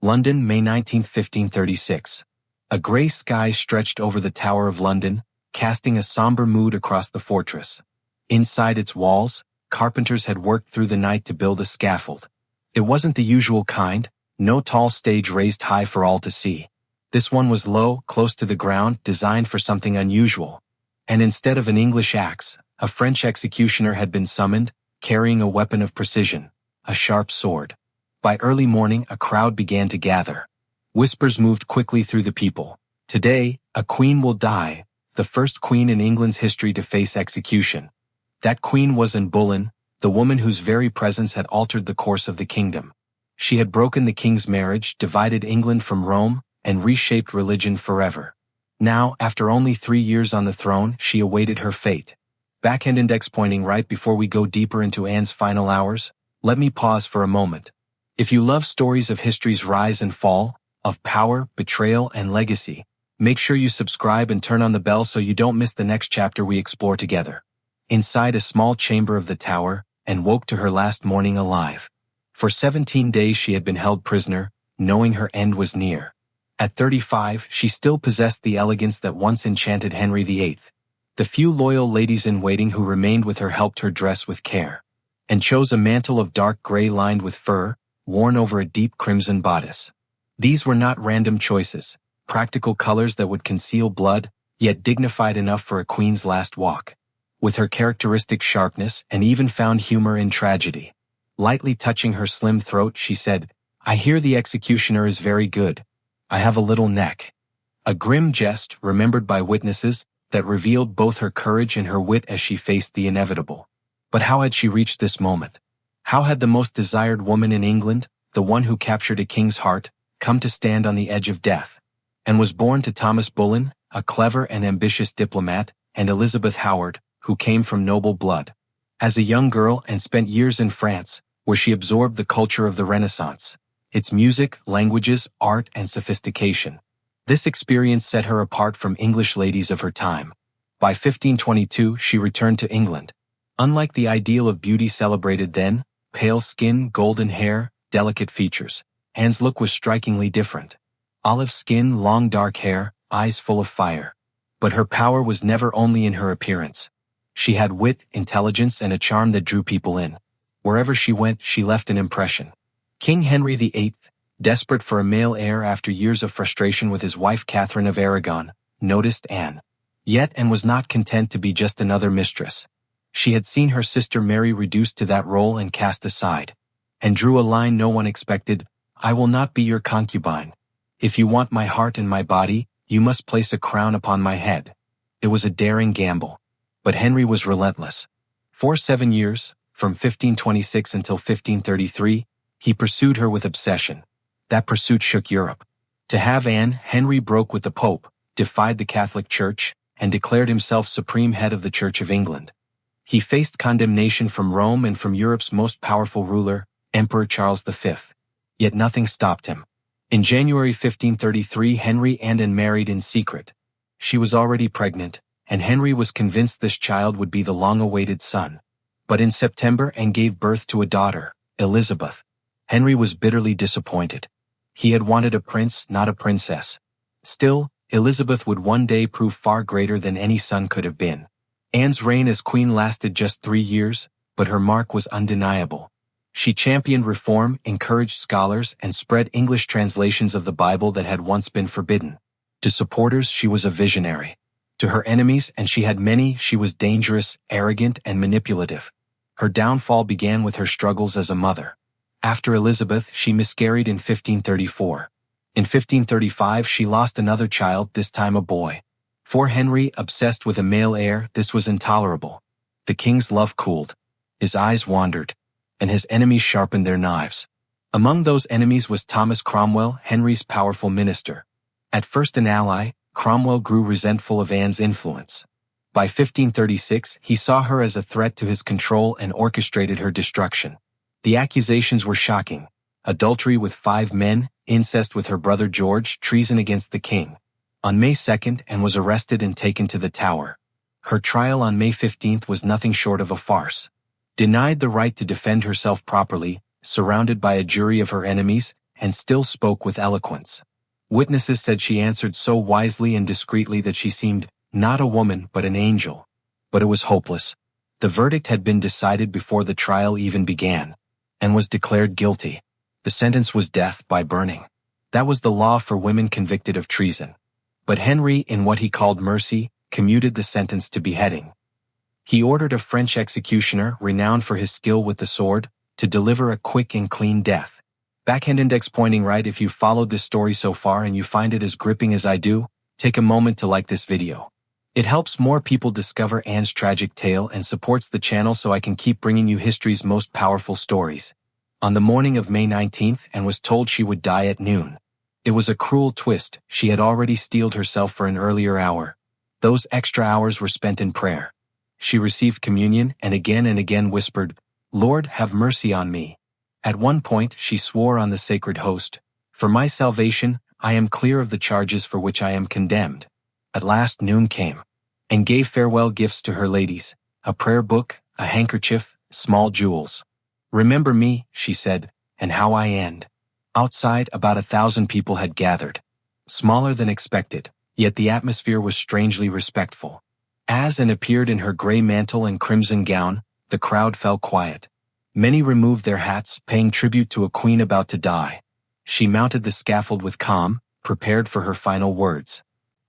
London, May 19, 1536. A grey sky stretched over the Tower of London, casting a somber mood across the fortress. Inside its walls, carpenters had worked through the night to build a scaffold. It wasn't the usual kind, no tall stage raised high for all to see. This one was low, close to the ground, designed for something unusual. And instead of an English axe, a French executioner had been summoned, carrying a weapon of precision, a sharp sword. By early morning, a crowd began to gather. Whispers moved quickly through the people. Today, a queen will die, the first queen in England's history to face execution. That queen was Anne Boleyn, the woman whose very presence had altered the course of the kingdom. She had broken the king's marriage, divided England from Rome, and reshaped religion forever. Now, after only 3 years on the throne, she awaited her fate. Backhand index pointing. Right before we go deeper into Anne's final hours, let me pause for a moment. If you love stories of history's rise and fall, of power, betrayal, and legacy, make sure you subscribe and turn on the bell so you don't miss the next chapter we explore together. Inside a small chamber of the tower, Anne woke to her last morning alive. For 17 days she had been held prisoner, knowing her end was near. At 35, she still possessed the elegance that once enchanted Henry VIII. The few loyal ladies-in-waiting who remained with her helped her dress with care, and chose a mantle of dark gray lined with fur, worn over a deep crimson bodice. These were not random choices, practical colors that would conceal blood, yet dignified enough for a queen's last walk. With her characteristic sharpness and even found humor in tragedy. Lightly touching her slim throat, she said, "I hear the executioner is very good. I have a little neck." A grim jest, remembered by witnesses, that revealed both her courage and her wit as she faced the inevitable. But how had she reached this moment? How had the most desired woman in England, the one who captured a king's heart, come to stand on the edge of death? And was born to Thomas Boleyn, a clever and ambitious diplomat, and Elizabeth Howard, who came from noble blood. As a young girl and spent years in France, where she absorbed the culture of the Renaissance, its music, languages, art, and sophistication. This experience set her apart from English ladies of her time. By 1522, she returned to England. Unlike the ideal of beauty celebrated then, pale skin, golden hair, delicate features, Anne's look was strikingly different. Olive skin, long dark hair, eyes full of fire. But her power was never only in her appearance. She had wit, intelligence, and a charm that drew people in. Wherever she went, she left an impression. King Henry VIII, desperate for a male heir after years of frustration with his wife Catherine of Aragon, noticed Anne. Yet Anne was not content to be just another mistress. She had seen her sister Mary reduced to that role and cast aside, and drew a line no one expected: "I will not be your concubine. If you want my heart and my body, you must place a crown upon my head." It was a daring gamble. But Henry was relentless. For 7 years, from 1526 until 1533, he pursued her with obsession. That pursuit shook Europe. To have Anne, Henry broke with the Pope, defied the Catholic Church, and declared himself supreme head of the Church of England. He faced condemnation from Rome and from Europe's most powerful ruler, Emperor Charles V. Yet nothing stopped him. In January 1533, Henry and Anne married in secret. She was already pregnant, and Henry was convinced this child would be the long-awaited son. But in September, Anne gave birth to a daughter, Elizabeth. Henry was bitterly disappointed. He had wanted a prince, not a princess. Still, Elizabeth would one day prove far greater than any son could have been. Anne's reign as queen lasted just 3 years, but her mark was undeniable. She championed reform, encouraged scholars, and spread English translations of the Bible that had once been forbidden. To supporters, she was a visionary. To her enemies, and she had many, she was dangerous, arrogant, and manipulative. Her downfall began with her struggles as a mother. After Elizabeth, she miscarried in 1534. In 1535, she lost another child, this time a boy. For Henry, obsessed with a male heir, this was intolerable. The king's love cooled. His eyes wandered, and his enemies sharpened their knives. Among those enemies was Thomas Cromwell, Henry's powerful minister. At first an ally, Cromwell grew resentful of Anne's influence. By 1536, he saw her as a threat to his control and orchestrated her destruction. The accusations were shocking: adultery with 5 men, incest with her brother George, treason against the king. On May 2nd, Anne was arrested and taken to the Tower. Her trial on May 15th was nothing short of a farce. Denied the right to defend herself properly, surrounded by a jury of her enemies, and still spoke with eloquence. Witnesses said she answered so wisely and discreetly that she seemed not a woman but an angel. But it was hopeless. The verdict had been decided before the trial even began, and was declared guilty. The sentence was death by burning. That was the law for women convicted of treason. But Henry, in what he called mercy, commuted the sentence to beheading. He ordered a French executioner, renowned for his skill with the sword, to deliver a quick and clean death. Backhand index pointing right. If you followed this story so far and you find it as gripping as I do, take a moment to like this video. It helps more people discover Anne's tragic tale and supports the channel so I can keep bringing you history's most powerful stories. On the morning of May 19th, Anne was told she would die at noon. It was a cruel twist. She had already steeled herself for an earlier hour. Those extra hours were spent in prayer. She received communion and again whispered, "Lord, have mercy on me." At one point, she swore on the sacred host, "For my salvation, I am clear of the charges for which I am condemned." At last noon came, and gave farewell gifts to her ladies, a prayer book, a handkerchief, small jewels. "Remember me," she said, and how I end. Outside, about 1,000 people had gathered. Smaller than expected, yet the atmosphere was strangely respectful. As Anne appeared in her gray mantle and crimson gown, the crowd fell quiet. Many removed their hats, paying tribute to a queen about to die. She mounted the scaffold with calm, prepared for her final words.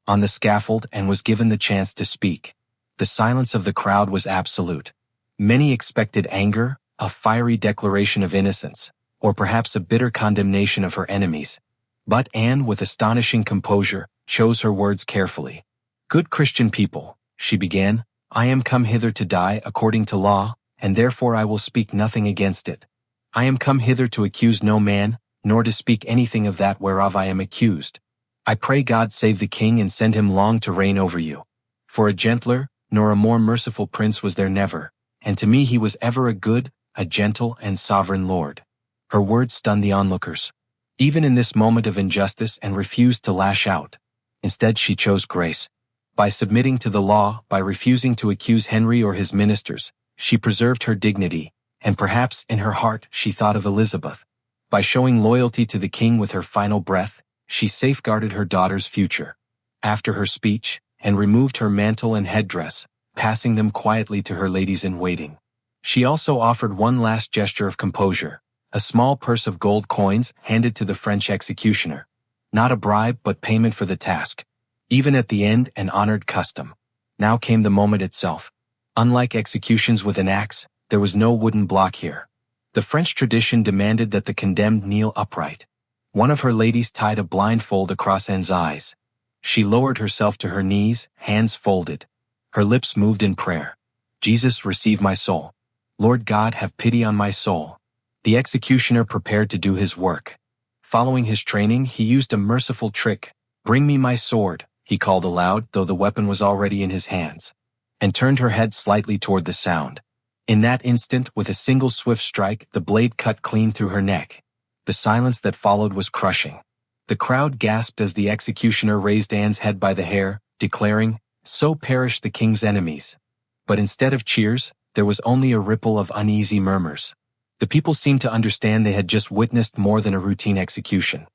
On the scaffold, Anne was given the chance to speak. The silence of the crowd was absolute. Many expected anger, a fiery declaration of innocence, or perhaps a bitter condemnation of her enemies. But Anne, with astonishing composure, chose her words carefully. "Good Christian people," she began, "I am come hither to die according to law, and therefore I will speak nothing against it. I am come hither to accuse no man, nor to speak anything of that whereof I am accused. I pray God save the king and send him long to reign over you. For a gentler, nor a more merciful prince was there never, and to me he was ever a good, a gentle and sovereign lord." Her words stunned the onlookers. Even in this moment of injustice, Anne refused to lash out. Instead, she chose grace. By submitting to the law, by refusing to accuse Henry or his ministers, she preserved her dignity, and perhaps in her heart she thought of Elizabeth. By showing loyalty to the king with her final breath, she safeguarded her daughter's future. After her speech, Anne removed her mantle and headdress, passing them quietly to her ladies-in-waiting. She also offered one last gesture of composure, a small purse of gold coins handed to the French executioner. Not a bribe but payment for the task. Even at the end, an honored custom. Now came the moment itself. Unlike executions with an axe, there was no wooden block here. The French tradition demanded that the condemned kneel upright. One of her ladies tied a blindfold across Anne's eyes. She lowered herself to her knees, hands folded. Her lips moved in prayer. "Jesus, receive my soul. Lord God, have pity on my soul." The executioner prepared to do his work. Following his training, he used a merciful trick. "Bring me my sword," he called aloud, though the weapon was already in his hands, and turned her head slightly toward the sound. In that instant, with a single swift strike, the blade cut clean through her neck. The silence that followed was crushing. The crowd gasped as the executioner raised Anne's head by the hair, declaring, "So perish the king's enemies." But instead of cheers, there was only a ripple of uneasy murmurs. The people seemed to understand they had just witnessed more than a routine execution.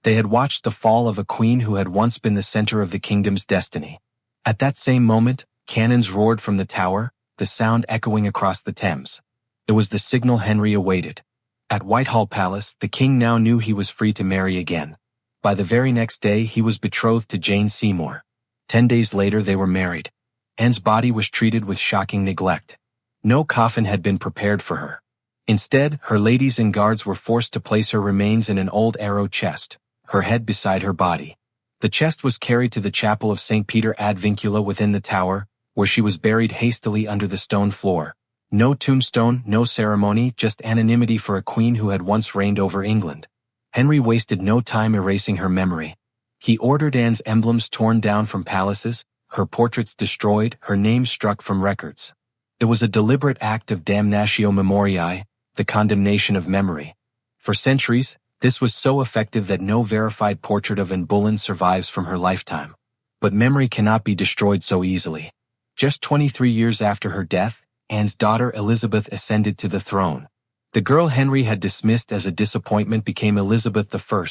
They had watched the fall of a queen who had once been the center of the kingdom's destiny. At that same moment, cannons roared from the tower, the sound echoing across the Thames. It was the signal Henry awaited. At Whitehall Palace, the king now knew he was free to marry again. By the very next day, he was betrothed to Jane Seymour. 10 days later, they were married. Anne's body was treated with shocking neglect. No coffin had been prepared for her. Instead, her ladies and guards were forced to place her remains in an old arrow chest, her head beside her body. The chest was carried to the chapel of St. Peter ad Vincula within the tower, where she was buried hastily under the stone floor. No tombstone, no ceremony, just anonymity for a queen who had once reigned over England. Henry wasted no time erasing her memory. He ordered Anne's emblems torn down from palaces, her portraits destroyed, her name struck from records. It was a deliberate act of damnatio memoriae, the condemnation of memory. For centuries, this was so effective that no verified portrait of Anne Boleyn survives from her lifetime. But memory cannot be destroyed so easily. Just 23 years after her death, Anne's daughter Elizabeth ascended to the throne. The girl Henry had dismissed as a disappointment became Elizabeth I,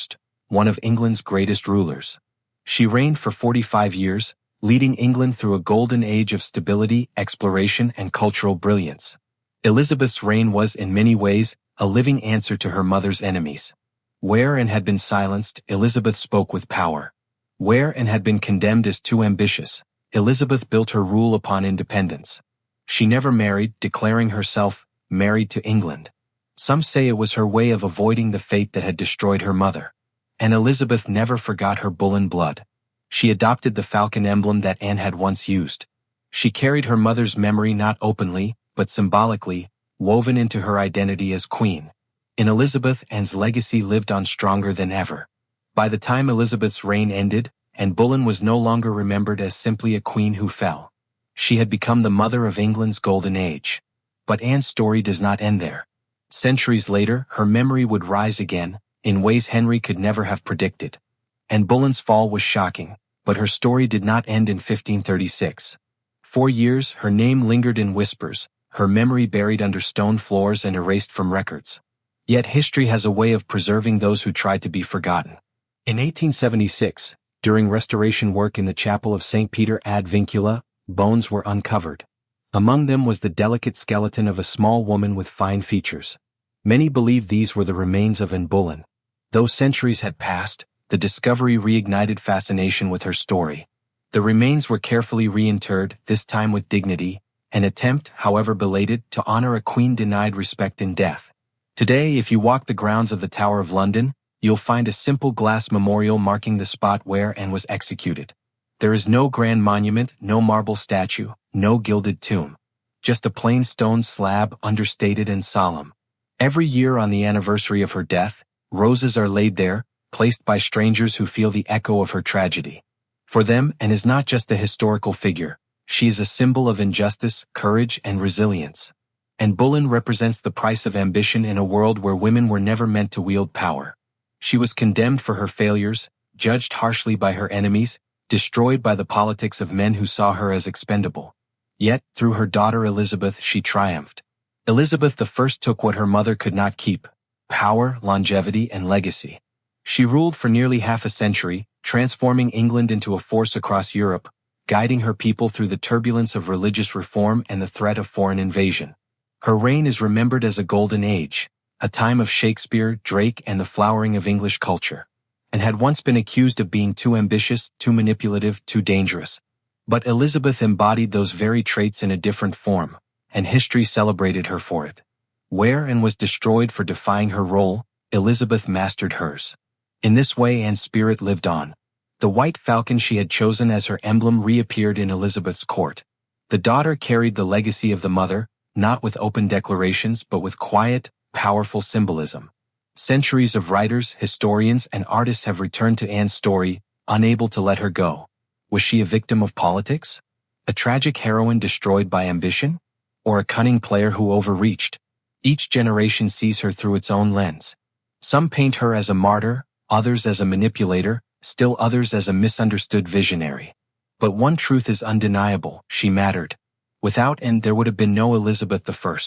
one of England's greatest rulers. She reigned for 45 years, leading England through a golden age of stability, exploration, and cultural brilliance. Elizabeth's reign was, in many ways, a living answer to her mother's enemies. Where Anne had been silenced, Elizabeth spoke with power. Where Anne had been condemned as too ambitious, Elizabeth built her rule upon independence. She never married, declaring herself married to England. Some say it was her way of avoiding the fate that had destroyed her mother. And Elizabeth never forgot her Boleyn blood. She adopted the falcon emblem that Anne had once used. She carried her mother's memory not openly, but symbolically, woven into her identity as queen. In Elizabeth, Anne's legacy lived on stronger than ever. By the time Elizabeth's reign ended, Anne Boleyn was no longer remembered as simply a queen who fell. She had become the mother of England's golden age. But Anne's story does not end there. Centuries later, her memory would rise again, in ways Henry could never have predicted. Anne Boleyn's fall was shocking, but her story did not end in 1536. For years, her name lingered in whispers, her memory buried under stone floors and erased from records. Yet history has a way of preserving those who try to be forgotten. In 1876, during restoration work in the chapel of St. Peter ad Vincula, bones were uncovered. Among them was the delicate skeleton of a small woman with fine features. Many believed these were the remains of Anne Boleyn. Though centuries had passed, the discovery reignited fascination with her story. The remains were carefully reinterred, this time with dignity, an attempt, however belated, to honor a queen denied respect in death. Today, if you walk the grounds of the Tower of London, you'll find a simple glass memorial marking the spot where Anne was executed. There is no grand monument, no marble statue, no gilded tomb. Just a plain stone slab, understated and solemn. Every year on the anniversary of her death, roses are laid there, placed by strangers who feel the echo of her tragedy. For them, Anne is not just a historical figure. She is a symbol of injustice, courage, and resilience. Anne Boleyn represents the price of ambition in a world where women were never meant to wield power. She was condemned for her failures, judged harshly by her enemies, destroyed by the politics of men who saw her as expendable. Yet, through her daughter Elizabeth, she triumphed. Elizabeth I took what her mother could not keep: power, longevity, and legacy. She ruled for nearly half a century, transforming England into a force across Europe, guiding her people through the turbulence of religious reform and the threat of foreign invasion. Her reign is remembered as a golden age, a time of Shakespeare, Drake, and the flowering of English culture, and had once been accused of being too ambitious, too manipulative, too dangerous. But Elizabeth embodied those very traits in a different form, and history celebrated her for it. Where Anne was destroyed for defying her role, Elizabeth mastered hers. In this way, Anne's spirit lived on. The white falcon she had chosen as her emblem reappeared in Elizabeth's court. The daughter carried the legacy of the mother, not with open declarations but with quiet, powerful symbolism. Centuries of writers, historians, and artists have returned to Anne's story, unable to let her go. Was she a victim of politics? A tragic heroine destroyed by ambition? Or a cunning player who overreached? Each generation sees her through its own lens. Some paint her as a martyr, others as a manipulator, still others as a misunderstood visionary. But one truth is undeniable: she mattered. Without Anne, there would have been no Elizabeth I.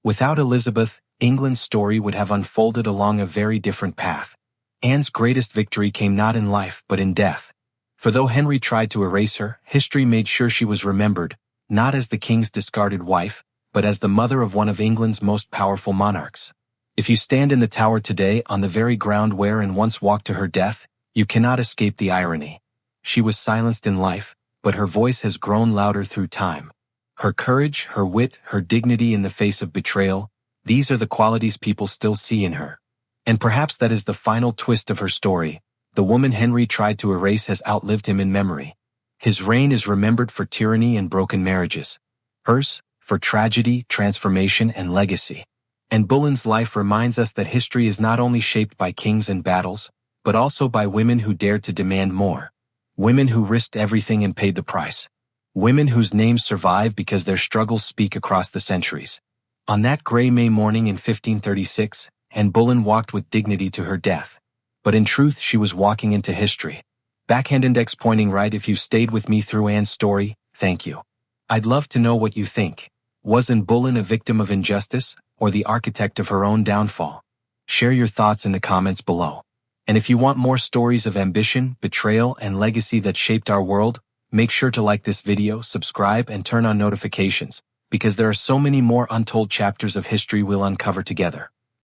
Without Elizabeth, England's story would have unfolded along a very different path. Anne's greatest victory came not in life but in death. For though Henry tried to erase her, history made sure she was remembered, not as the king's discarded wife, but as the mother of one of England's most powerful monarchs. If you stand in the Tower today on the very ground where Anne once walked to her death, you cannot escape the irony. She was silenced in life, but her voice has grown louder through time. Her courage, her wit, her dignity in the face of betrayal, these are the qualities people still see in her. And perhaps that is the final twist of her story. The woman Henry tried to erase has outlived him in memory. His reign is remembered for tyranny and broken marriages. Hers, for tragedy, transformation, and legacy. And Boleyn's life reminds us that history is not only shaped by kings and battles, but also by women who dared to demand more. Women who risked everything and paid the price. Women whose names survive because their struggles speak across the centuries. On that gray May morning in 1536, Anne Boleyn walked with dignity to her death. But in truth, she was walking into history. Backhand index pointing right. If you've stayed with me through Anne's story, thank you. I'd love to know what you think. Was Anne Boleyn a victim of injustice, or the architect of her own downfall? Share your thoughts in the comments below. And if you want more stories of ambition, betrayal, and legacy that shaped our world, make sure to like this video, subscribe, and turn on notifications, because there are so many more untold chapters of history we'll uncover together.